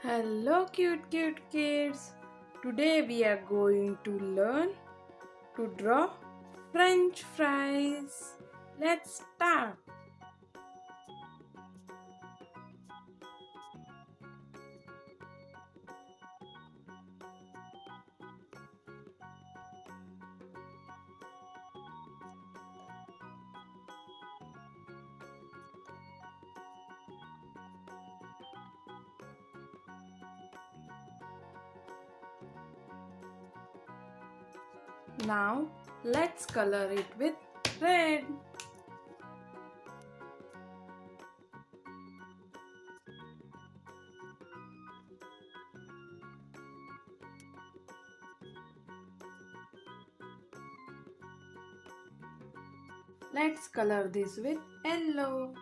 Hello, cute kids. Today we are going to learn to draw French fries. Let's start. Now let's color it with red. Let's color this with yellow.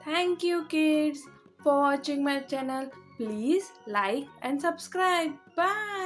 Thank you kids for watching my channel. Please like and subscribe. Bye.